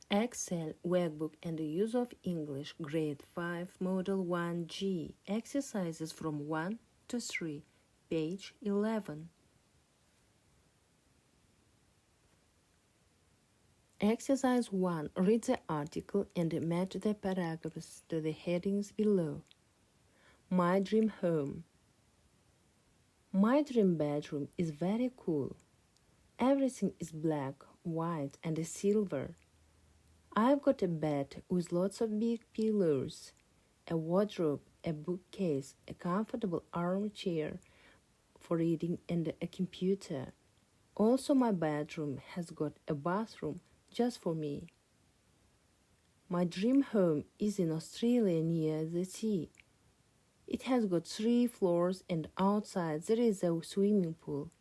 Excel, Workbook and the Use of English, Grade 5, Model 1G, Exercises from 1 to 3, page 11. Exercise 1. Read the article and match the paragraphs to the headings below. My dream home. My dream bedroom is very cool. Everything is black, white, and silver. I've got a bed with lots of big pillows, a wardrobe, a bookcase, a comfortable armchair for reading, and a computer. Also, my bedroom has got a bathroom just for me. My dream home is in Australia near the sea. It has got 3 floors and outside there is a swimming pool.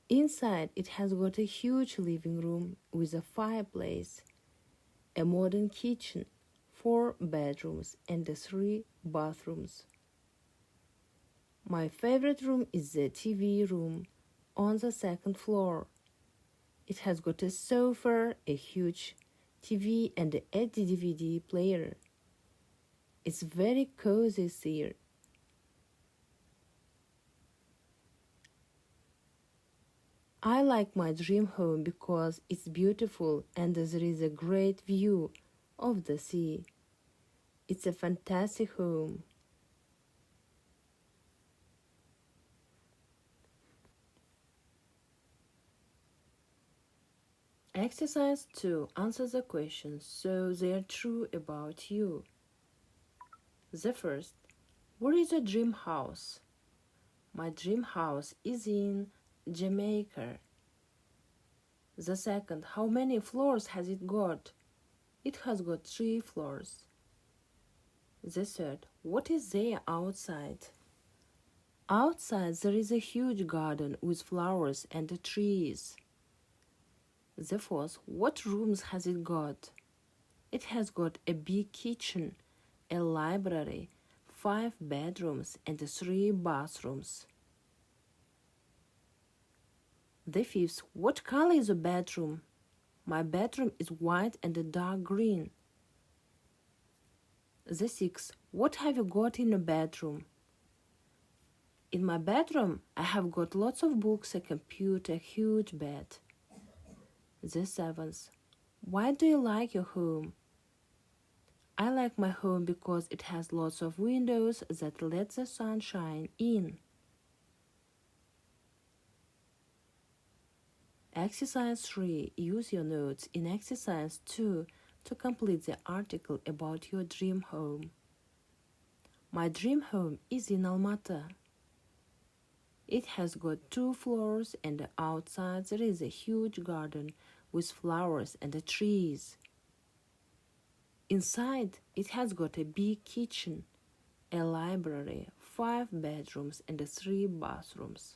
Inside it has got a huge living room with a fireplace, a modern kitchen, 4 bedrooms and 3 bathrooms. My favorite room is the TV room on the 2nd floor. It has got a sofa, a huge TV and a DVD player. It's very cozy here. I like my dream home because it's beautiful and there is a great view of the sea. It's a fantastic home. Exercise 2. Answer the questions so they are true about you. The first, where is your dream house? My dream house is in Jamaica. The second, how many floors has it got? It has got 3 floors. The third, what is there outside? Outside there is a huge garden with flowers and trees. The fourth, what rooms has it got? It has got a big kitchen, a library, 5 bedrooms and 3 bathrooms. The fifth, what color is your bedroom? My bedroom is white and dark green. The sixth, what have you got in your bedroom? In my bedroom, I have got lots of books, a computer, a huge bed. The seventh, why do you like your home? I like my home because it has lots of windows that let the sunshine in. Exercise 3. Use your notes in Exercise 2 to complete the article about your dream home. My dream home is in Almaty. It has got 2 floors and outside there is a huge garden with flowers and trees. Inside it has got a big kitchen, a library, 5 bedrooms and 3 bathrooms.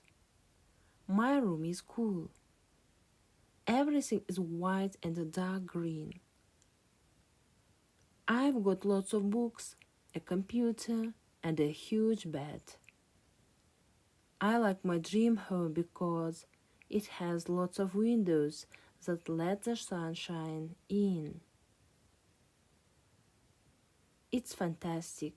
My room is cool. Everything is white and dark green. I've got lots of books, a computer, and a huge bed. I like my dream home because it has lots of windows that let the sunshine in. It's fantastic.